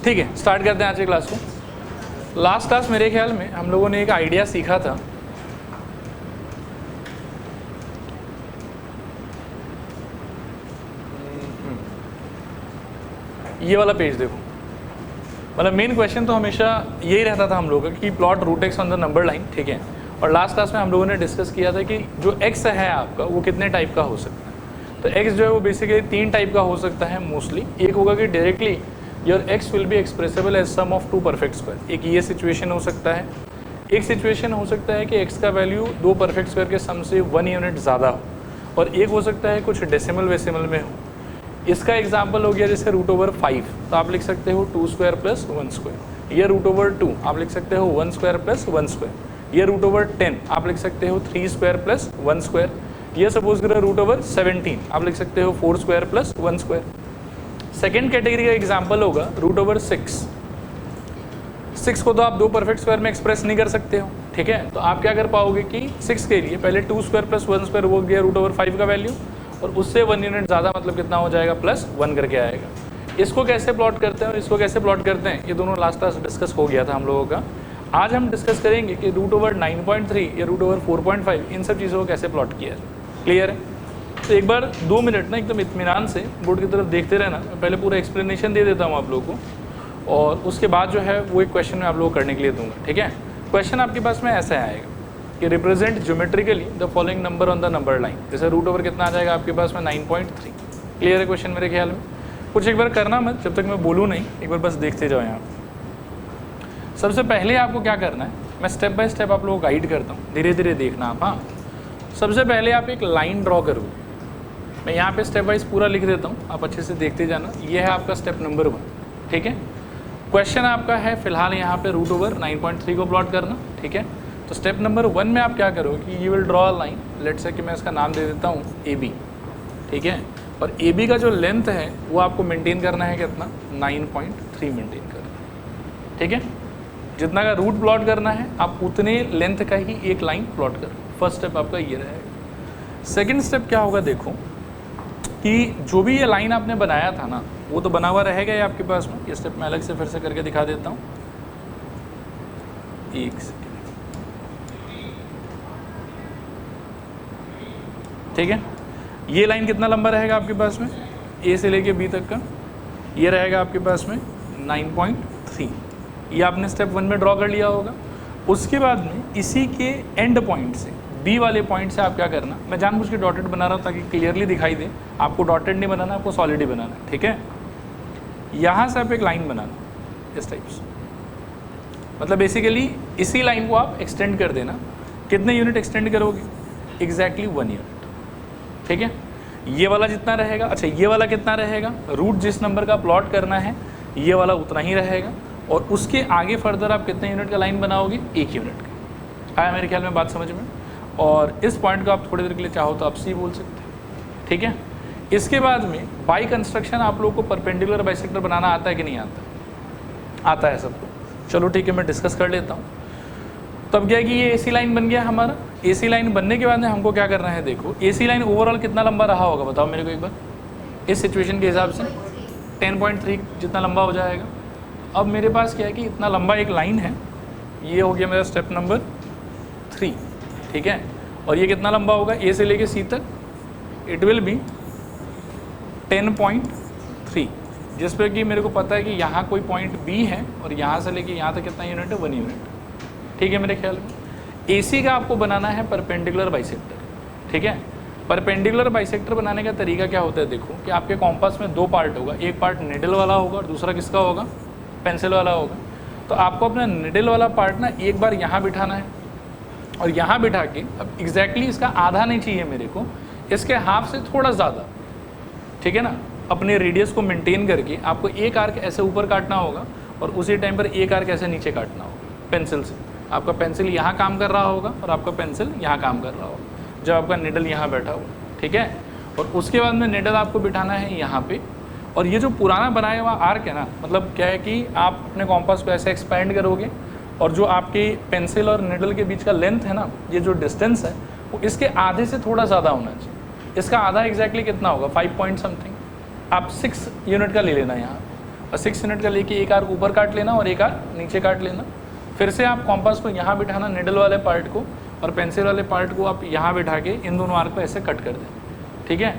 ठीक है, स्टार्ट करते हैं आज की क्लास को। लास्ट क्लास मेरे ख्याल में हम लोगों ने एक आइडिया सीखा था, ये वाला पेज देखो। मतलब मेन क्वेश्चन तो हमेशा यही रहता था हम लोगों का कि plot root x on the number line, ठीक है। और लास्ट क्लास में हम लोगों ने डिस्कस किया था कि जो एक्स है आपका वो कितने टाइप का हो सकता है। तो एक्स जो है वो बेसिकली 3 टाइप का हो सकता है मोस्टली। एक होगा कि directly your x will be expressible as sum of 2 perfect square, एक ये सिचुएशन हो सकता है। एक सिचुएशन हो सकता है कि एक्स का वैल्यू 2 परफेक्ट स्क्वायर के सम से 1 यूनिट ज़्यादा हो, और एक हो सकता है कुछ डेसिमल वेसिमल में हो। इसका एग्जाम्पल हो गया जैसे √5, तो आप लिख सकते हो 2 स्क्वायर प्लस 1 स्क्वायर। ये √2 आप लिख सकते हो 1 स्क्वायर प्लस 1 स्क्वायर। ये √10 आप लिख सकते हो 3 स्क्वायर प्लस 1 स्क्वायर। ये सपोज करो √17 आप लिख सकते हो 4 square plus 1 square. Second category का एग्जाम्पल होगा √6। 6 को तो आप 2 परफेक्ट स्क्वायर में एक्सप्रेस नहीं कर सकते हो, ठीक है। तो आप क्या कर पाओगे कि 6 के लिए पहले 2 स्क्वायर प्लस 1 स्क्वायर वो गया √5 का वैल्यू, और उससे 1 यूनिट ज़्यादा मतलब कितना हो जाएगा, +1 करके आएगा। इसको कैसे प्लॉट करते हैं और इसको कैसे प्लॉट करते हैं, ये दोनों लास्ट क्लास डिस्कस हो गया था हम लोगों का। आज हम डिस्कस करेंगे कि √9.3 या √4.5 इन सब चीज़ों को कैसे प्लॉट किया है। क्लियर है? तो एक बार 2 मिनट ना एकदम इत्मीनान से बोर्ड की तरफ देखते रहना। मैं पहले पूरा एक्सप्लेनेशन दे देता हूँ आप लोगों को, और उसके बाद जो है वो एक क्वेश्चन मैं आप लोगों को करने के लिए दूंगा, ठीक है। क्वेश्चन आपके पास में ऐसा आएगा कि represent geometrically the following number on the number line. जैसे √ कितना आ जाएगा आपके पास में 9.3। क्लियर है क्वेश्चन मेरे ख्याल में? कुछ एक बार करना मत जब तक मैं बोलूँ नहीं, एक बार बस देखते जाओ यहाँ। सबसे पहले आपको क्या करना है, मैं स्टेप बाय स्टेप आप लोगों को गाइड करता हूँ, धीरे धीरे देखना आप। हाँ, सबसे पहले आप एक लाइन ड्रॉ करोगे। मैं यहाँ पे स्टेप वाइज पूरा लिख देता हूँ, आप अच्छे से देखते जाना। ये है आपका स्टेप नंबर 1, ठीक है। क्वेश्चन आपका है फिलहाल यहाँ पे √9.3 को प्लॉट करना, ठीक है। तो स्टेप नंबर 1 में आप क्या करोगे कि you will draw a line, let's say कि मैं इसका नाम दे देता हूँ AB, ठीक है। और AB का जो लेंथ है वो आपको मेंटेन करना है कितना, 9.3 मेंटेन करना, ठीक है। जितना का रूट प्लॉट करना है आप उतने लेंथ का ही एक लाइन प्लॉट करो। फर्स्ट स्टेप आपका ये रहेगा। सेकेंड स्टेप क्या होगा, देखो कि जो भी ये लाइन आपने बनाया था ना वो तो बना हुआ रहेगा ये आपके पास में। ये स्टेप मैं अलग से फिर से करके दिखा देता हूँ, एक सेकेंड, ठीक है। ये लाइन कितना लंबा रहेगा आपके पास में, A से लेके B तक का, ये रहेगा आपके पास में 9.3। ये आपने स्टेप 1 में ड्रॉ कर लिया होगा। उसके बाद में इसी के एंड पॉइंट से, B वाले पॉइंट से आप क्या करना, मैं जानबूझ के डॉटेड बना रहा हूँ ताकि क्लियरली दिखाई दे। आपको डॉटेड नहीं बनाना, आपको सॉलिड ही बनाना, ठीक है। यहाँ से आप एक लाइन बनाना इस टाइप से, मतलब बेसिकली इसी लाइन को आप एक्सटेंड कर देना। कितने यूनिट एक्सटेंड करोगे, एग्जैक्टली 1 यूनिट, ठीक है। ये वाला जितना रहेगा, अच्छा ये वाला कितना रहेगा, रूट जिस नंबर का प्लॉट करना है ये वाला उतना ही रहेगा। और उसके आगे फर्दर आप कितने यूनिट का लाइन बनाओगे, 1 यूनिट का। आया मेरे ख्याल में बात समझ में? और इस पॉइंट को आप थोड़ी देर के लिए चाहो तो आप C बोल सकते हैं, ठीक है। इसके बाद में बाई कंस्ट्रक्शन आप लोगों को परपेंडिकुलर बाइसेक्टर बनाना आता है कि नहीं आता? आता है सबको। चलो ठीक है, मैं डिस्कस कर लेता हूँ। तब क्या है कि ये AC लाइन बन गया हमारा। AC लाइन बनने के बाद में हमको क्या करना है, देखो AC लाइन ओवरऑल कितना लंबा रहा होगा बताओ मेरे को एक बार, इस सिचुएशन के हिसाब से 10.3 जितना लंबा हो जाएगा। अब मेरे पास क्या है कि इतना लंबा एक लाइन है, ये हो गया मेरा स्टेप नंबर 3, ठीक है। और ये कितना लंबा होगा, A से लेके C तक, इट विल बी 10.3, जिस पर कि मेरे को पता है कि यहाँ कोई पॉइंट B है और यहाँ से लेके यहाँ तक कितना यूनिट है, 1 यूनिट, ठीक है मेरे ख्याल में। AC का आपको बनाना है परपेंडिकुलर बाइसेक्टर, ठीक है। परपेंडिकुलर बाइसेक्टर बनाने का तरीका क्या होता है, देखो कि आपके कॉम्पास में 2 पार्ट होगा, एक पार्ट निडल वाला होगा और दूसरा किसका होगा, पेंसिल वाला होगा। तो आपको अपना निडल वाला पार्ट ना एक बार यहाँ बिठाना है, और यहाँ बिठा के अब एग्जैक्टली इसका आधा नहीं चाहिए मेरे को, इसके हाफ से थोड़ा ज़्यादा, ठीक है ना। अपने रेडियस को मेंटेन करके आपको एक आर्क ऐसे ऊपर काटना होगा और उसी टाइम पर एक आर्क ऐसे नीचे काटना होगा पेंसिल से। आपका पेंसिल यहाँ काम कर रहा होगा और आपका पेंसिल यहाँ काम कर रहा होगा जब आपका निडल यहाँ बैठा होगा, ठीक है। और उसके बाद में निडल आपको बिठाना है यहाँ पे। और ये जो पुराना बनाया हुआ आर्क है ना, मतलब क्या है कि आप अपने कॉम्पास को ऐसे एक्सपेंड करोगे और जो आपकी पेंसिल और निडल के बीच का लेंथ है ना, ये जो डिस्टेंस है वो इसके आधे से थोड़ा ज़्यादा होना चाहिए। इसका आधा एग्जैक्टली कितना होगा, 5 पॉइंट समथिंग। आप 6 यूनिट का ले लेना यहाँ। और 6 यूनिट का लेके एक आर्क ऊपर काट लेना और एक आर्क नीचे काट लेना। फिर से आप कॉम्पास को यहाँ बिठाना निडल वाले पार्ट को, और पेंसिल वाले पार्ट को आप यहाँ बिठा के इन दोनों आर्क को ऐसे कट कर दें। ठीक है,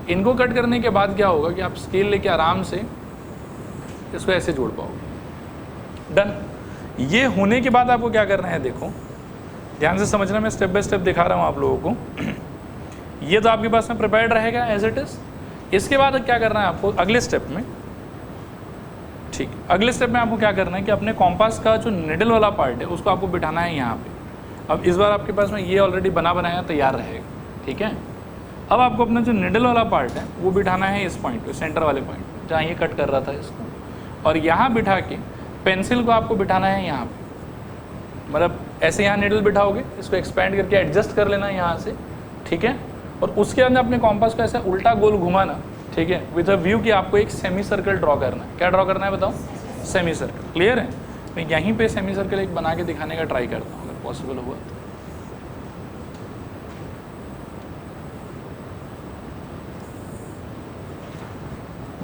इनको कट करने के बाद क्या होगा कि आप स्केल लेके आराम से इसको ऐसे जोड़ पाओगे। डन। ये होने के बाद आपको क्या करना है, देखो ध्यान से समझना, मैं स्टेप बाय स्टेप दिखा रहा हूँ आप लोगों को। ये तो आपके पास में प्रिपेयर्ड रहेगा एज इट इज। इसके बाद क्या करना है आपको अगले स्टेप में, ठीक, अगले स्टेप में आपको क्या करना है कि अपने कॉम्पास का जो निडल वाला पार्ट है उसको आपको बिठाना है यहाँ पे। अब इस बार आपके पास में ये ऑलरेडी बना बनाया तैयार रहेगा। ठीक है, अब आपको अपना जो निडल वाला पार्ट है वो बिठाना है इस पॉइंट पे, सेंटर वाले पॉइंट पे जहाँ ये कट कर रहा था इसको, और यहाँ बिठा के पेंसिल को आपको बिठाना है यहाँ पे। मतलब ऐसे यहाँ निडल बिठाओगे, इसको एक्सपेंड करके एडजस्ट कर लेना यहाँ से। ठीक है, और उसके अंदर अपने कॉम्पास को ऐसा उल्टा गोल घुमाना। ठीक है, विद अ व्यू कि आपको एक सेमी सर्कल ड्रॉ करना है। क्या ड्रॉ करना है बताओ? Semi circle. क्लियर है? मैं यहीं पे सेमी सर्कल एक बना के दिखाने का ट्राई करता हूँ अगर पॉसिबल हुआ तो।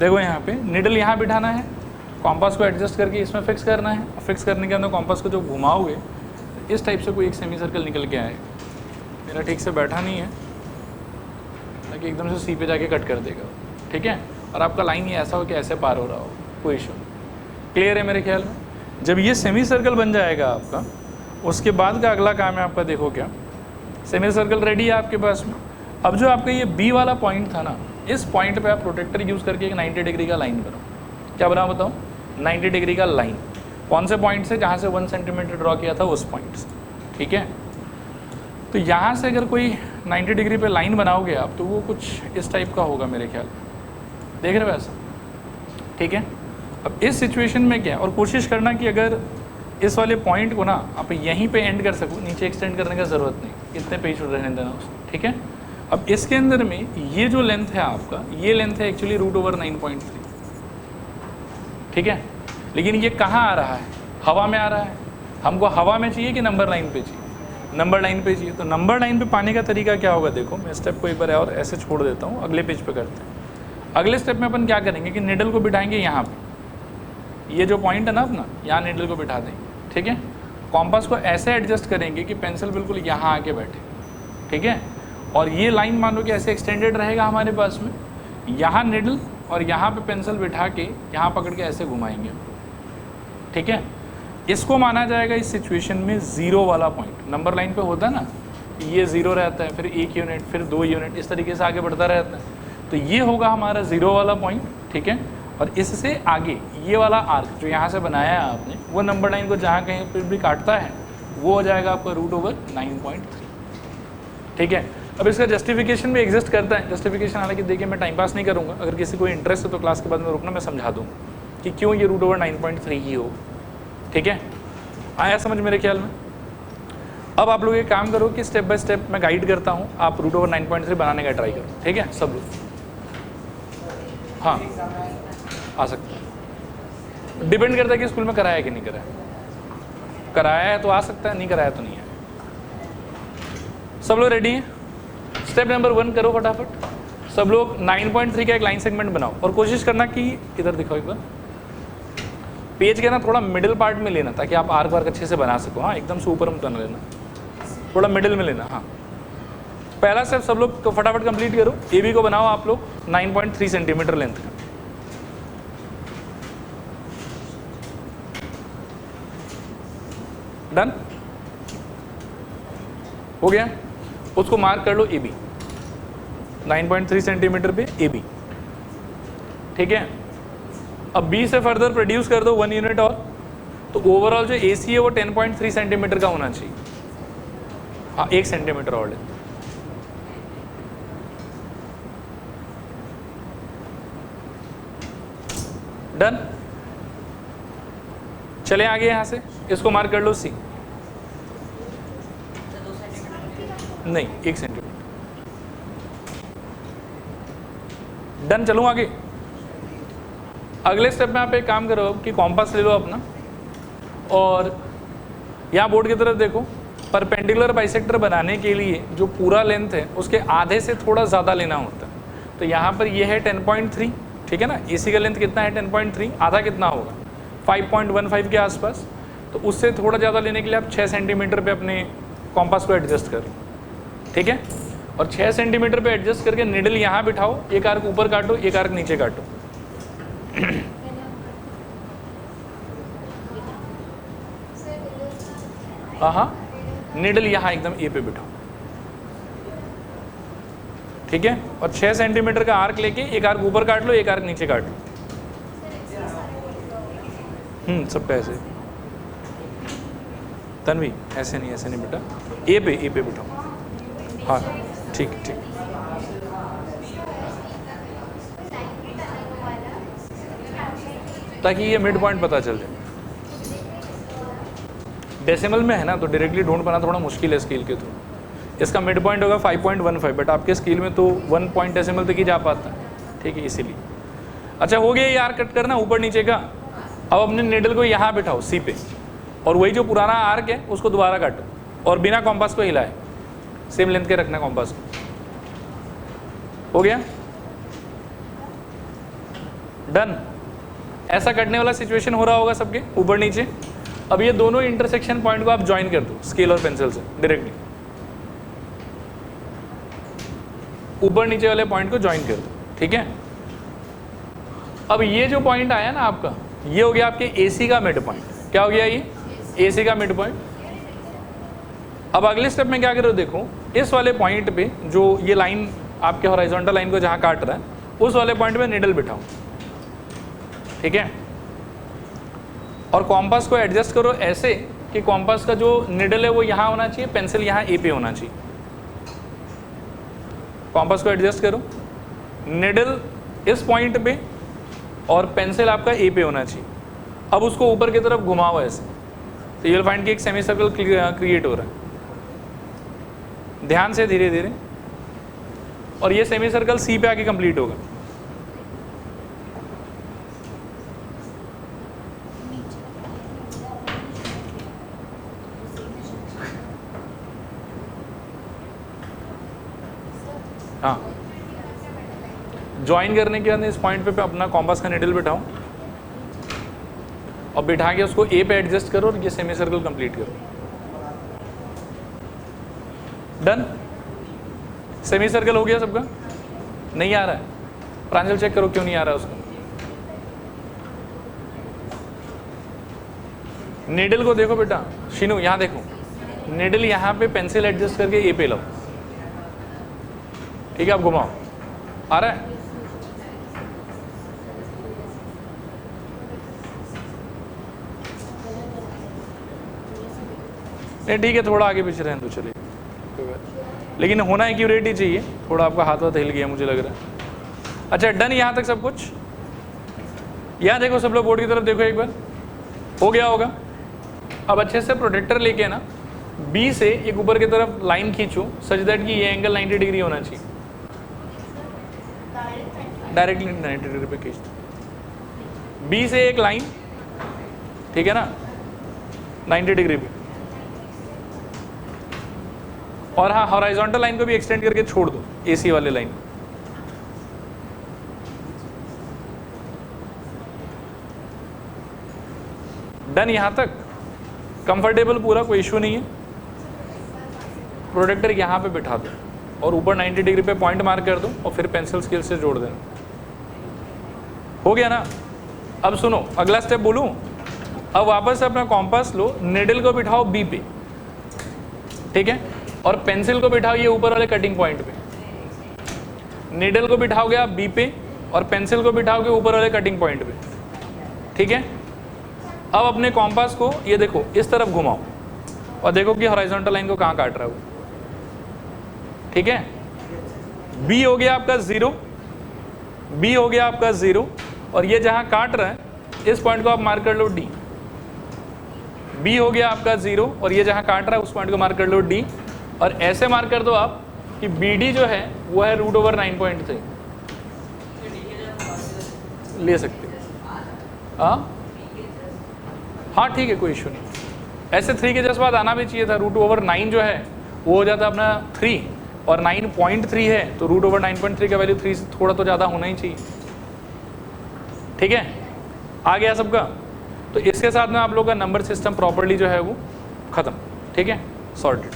देखो यहाँ पे निडल यहाँ बिठाना है, कॉम्पास को एडजस्ट करके इसमें फिक्स करना है। फिक्स करने के अंदर कॉम्पास को जो घुमाओगे इस टाइप से कोई एक सेमी सर्कल निकल के आएगा। मेरा ठीक से बैठा नहीं है ताकि एकदम से सी पे जाके कट कर देगा। ठीक है, और आपका लाइन ये ऐसा हो कि ऐसे पार हो रहा हो, कोई इशू नहीं। क्लियर है मेरे ख्याल में? जब ये सेमी सर्कल बन जाएगा आपका, उसके बाद का अगला काम है आपका, देखो क्या सेमी सर्कल रेडी है आपके पास में। अब जो आपका ये बी वाला पॉइंट था ना, इस पॉइंट पे आप प्रोटेक्टर यूज़ करके एक 90 डिग्री का लाइन बनाओ। क्या बनाओ बताओ? 90 डिग्री का लाइन। कौन से पॉइंट से? जहाँ से 1 सेंटीमीटर ड्रॉ किया था उस पॉइंट से। ठीक है, तो यहाँ से अगर कोई 90 डिग्री पे लाइन बनाओगे आप तो वो कुछ इस टाइप का होगा मेरे ख्याल में। देख रहे हो ऐसा? ठीक है, अब इस सिचुएशन में क्या, और कोशिश करना कि अगर इस वाले पॉइंट को ना आप यहीं पे एंड कर सको, नीचे एक्सटेंड करने का ज़रूरत नहीं, इतने पे ही रहने देना उसको। ठीक है, अब इसके अंदर में ये जो लेंथ है आपका, ये लेंथ है एक्चुअली √9.3। ठीक है, लेकिन ये कहाँ आ रहा है? हवा में आ रहा है। हमको हवा में चाहिए कि नंबर लाइन पे चाहिए? नंबर लाइन पे चाहिए। तो नंबर लाइन पे पाने का तरीका क्या होगा? देखो मैं स्टेप को एक बार और ऐसे छोड़ देता हूँ, अगले पेज पे करते हैं। अगले स्टेप में अपन क्या करेंगे कि निडल को बिठाएंगे यहाँ पे, ये जो पॉइंट है ना अपना, यहाँ निडल को बिठा देंगे। ठीक है, कॉम्पास को ऐसे एडजस्ट करेंगे कि पेंसिल बिल्कुल यहाँ आके बैठे। ठीक है, और ये लाइन मान लो कि ऐसे एक्सटेंडेड रहेगा हमारे पास में, यहाँ निडल और यहाँ पे पेंसिल बिठा के यहाँ पकड़ के ऐसे घुमाएंगे। ठीक है, इसको माना जाएगा इस सिचुएशन में ज़ीरो वाला पॉइंट। नंबर लाइन पे होता है ना, ये ज़ीरो रहता है, फिर 1 यूनिट, फिर 2 यूनिट, इस तरीके से आगे बढ़ता रहता है। तो ये होगा हमारा ज़ीरो वाला पॉइंट। ठीक है, और इससे आगे ये वाला आर्क जो यहाँ से बनाया है आपने, वो नंबर लाइन को जहाँ कहीं पर भी काटता है वो हो जाएगा आपका √9.3। ठीक है, अब इसका जस्टिफिकेशन भी एग्जिस्ट करता है। जस्टिफिकेशन हालांकि देखिए मैं टाइम पास नहीं करूँगा, अगर किसी को इंटरेस्ट है तो क्लास के बाद में रुकना, मैं समझा दूँगा कि क्यों ये √9.3 ही हो। ठीक है, आया समझ मेरे ख्याल में? अब आप लोग एक काम करो कि स्टेप बाय स्टेप मैं गाइड करता हूँ, आप √9.3 बनाने का ट्राई करो। ठीक है सब लोग? हाँ आ सकता है, डिपेंड करता है कि स्कूल में कराया है कि नहीं कराया। कराया है तो आ सकता है, नहीं कराया तो नहीं है। सब लोग रेडी हैं? स्टेप नंबर 1 करो फटाफट सब लोग। 9.3 का एक लाइन सेगमेंट बनाओ और कोशिश करना कि इधर दिखाओ एक बार, पेज के ना थोड़ा मिडिल पार्ट में लेना ताकि आप आर्क वार्क अच्छे से बना सको। हाँ, एकदम से ऊपर मत लेना, थोड़ा मिडिल में लेना। हाँ, पहला स्टेप सब लोग तो फटाफट कंप्लीट करो। ए बी को बनाओ आप लोग 9.3 सेंटीमीटर लेंथ का। डन हो गया? उसको मार्क कर लो ए बी, 9.3 सेंटीमीटर पे ए बी। ठीक है, अब बी से फर्दर प्रोड्यूस कर दो 1 यूनिट और, तो ओवरऑल जो ए सी है वो 10.3 सेंटीमीटर का होना चाहिए। हाँ, 1 सेंटीमीटर और लेते। डन, चले आगे यहाँ से, इसको मार्क कर लो सी। नहीं, 1 सेंटीमीटर। डन, चलूँ आगे? अगले स्टेप में आप एक काम करो कि कॉम्पास ले लो अपना और यहाँ बोर्ड की तरफ देखो। परपेंडिकुलर बाइसेक्टर बनाने के लिए जो पूरा लेंथ है उसके आधे से थोड़ा ज़्यादा लेना होता है। तो यहाँ पर ये है 10.3। ठीक है ना। AC का लेंथ कितना है 10.3, आधा कितना होगा 5.15 के आसपास। तो उससे थोड़ा ज़्यादा लेने के लिए आप 6 सेंटीमीटर पे अपने कॉम्पास को एडजस्ट करो, ठीक है। और 6 सेंटीमीटर पे एडजस्ट करके निडल यहाँ बिठाओ, एक आर्क ऊपर काटो, एक आर्क नीचे काटो। हाँ, निडल यहाँ एकदम ए पे बिठाओ, ठीक है। और 6 सेंटीमीटर का आर्क लेके एक आर्क ऊपर काट लो, एक आर्क नीचे काट लो। सबका ऐसे। तन्वी ऐसे नहीं बेटा, ए पे बिठाओ। हाँ ठीक ठीक। ताकि ये मिड पॉइंट पता चल जाए। डेसिमल में है ना तो डायरेक्टली ढूंढ पाना थोड़ा मुश्किल है स्केल के थ्रू। इसका मिड पॉइंट होगा 5.15, बट आपके स्केल में तो 1 पॉइंट डेसिमल तक ही जा पाता है, ठीक है, इसीलिए। अच्छा हो गया ये आर्क कट करना ऊपर नीचे का। अब अपने निडल को यहाँ बिठाओ सी पे, और वही जो पुराना आर्क है उसको दोबारा काटो और बिना कॉम्पास को हिलाए, सेम लेंथ के रखना कॉम्पास को। हो गया डन। ऐसा कटने वाला सिचुएशन हो रहा होगा सबके ऊपर नीचे। अब ये दोनों इंटरसेक्शन पॉइंट को आप ज्वाइन कर दो स्केल और पेंसिल से डायरेक्टली, ऊपर नीचे वाले पॉइंट को ज्वाइन कर दो, ठीक है। अब ये जो पॉइंट आया ना आपका, ये हो गया आपके AC का मिड पॉइंट। क्या हो गया ये AC का मिड पॉइंट। अब अगले स्टेप में क्या करो, देखो इस वाले पॉइंट पे जो ये लाइन आपके हॉरिजॉन्टल लाइन को जहां काट रहा है, उस वाले पॉइंट पे निडल बिठाओ, ठीक है। और कॉम्पास को एडजस्ट करो ऐसे कि कॉम्पास का जो निडल है वो यहाँ होना चाहिए, पेंसिल यहाँ ए पे होना चाहिए। कॉम्पास को एडजस्ट करो, निडल इस पॉइंट पे और पेंसिल आपका ए पे होना चाहिए। अब उसको ऊपर की तरफ घुमाओ ऐसे, तो यू विल फाइंड कि एक सेमी सर्कल क्रिएट हो रहा है। ध्यान से धीरे धीरे, और ये सेमी सर्कल सी पे आके कंप्लीट होगा। हाँ, ज्वाइन करने के बाद इस पॉइंट पे अपना कॉम्पास का निडल बिठाओ और बिठा के उसको ए पे एडजस्ट करो और ये सेमी सर्कल कंप्लीट करो। डन। सेमी सर्कल हो गया सबका। नहीं आ रहा है, प्रांजल चेक करो क्यों नहीं आ रहा है उसको। निडल को देखो बेटा, शीनू यहाँ देखो, निडल यहाँ पे पेंसिल एडजस्ट करके ए पे लाओ, ठीक है। आप घुमाओ, आ रहा है। नहीं ठीक है, थोड़ा आगे पीछे रहने दो, चलिए, लेकिन होना एक्यूरेट ही चाहिए। थोड़ा आपका हाथ वाथ हिल गया मुझे लग रहा है। अच्छा डन, यहाँ तक सब कुछ। यहाँ देखो सब लोग बोर्ड की तरफ देखो एक बार, हो गया होगा। अब अच्छे से प्रोटेक्टर लेके ना बी से एक ऊपर की तरफ लाइन खींचो सच दैट कि ये एंगल 90 डिग्री होना चाहिए। डायरेक्टली 90 डिग्री पे खींच दो बी से एक लाइन, ठीक है ना, 90 डिग्री पे। और हाँ, हॉरिजॉन्टल लाइन को भी एक्सटेंड करके छोड़ दो, AC वाले लाइन। डन। यहां तक कंफर्टेबल पूरा, कोई इशू नहीं है। प्रोटेक्टर यहां पे बिठा दो और ऊपर 90 डिग्री पे पॉइंट मार्क कर दो और फिर पेंसिल स्केल से जोड़ देना। हो गया ना। अब सुनो, अगला स्टेप बोलूं। अब वापस से अपना कॉम्पास लो, निडल को बिठाओ बी पे, ठीक है, और पेंसिल को बिठाओ ये ऊपर वाले कटिंग पॉइंट पे। निडल को बिठाओगे आप बी पे और पेंसिल को बिठाओगे ऊपर वाले कटिंग पॉइंट पे, ठीक है। अब अपने कॉम्पास को ये देखो इस तरफ घुमाओ और देखो कि हॉरिजॉन्टल लाइन को कहाँ काट रहा है वो, ठीक है। बी हो गया आपका 0, बी हो गया आपका 0, और ये जहाँ काट रहा है इस पॉइंट को आप मार्क कर लो D। बी हो गया आपका 0 और ये जहाँ काट रहा है उस पॉइंट को मार्क कर लो D। और ऐसे मार्क कर दो आप कि BD जो है वो है √9.3 ले सकते हैं। हाँ ठीक है, कोई इशू नहीं। ऐसे 3 के जस्ट बाद आना भी चाहिए था। √9 जो है वो हो जाता अपना 3 और 9.3 है तो √9.3 का वैल्यू 3 से थोड़ा तो ज़्यादा होना ही चाहिए। ठीक है, आ गया सबका। तो इसके साथ में आप लोग का नंबर सिस्टम प्रॉपर्ली जो है वो खत्म, ठीक है, सॉर्टेड।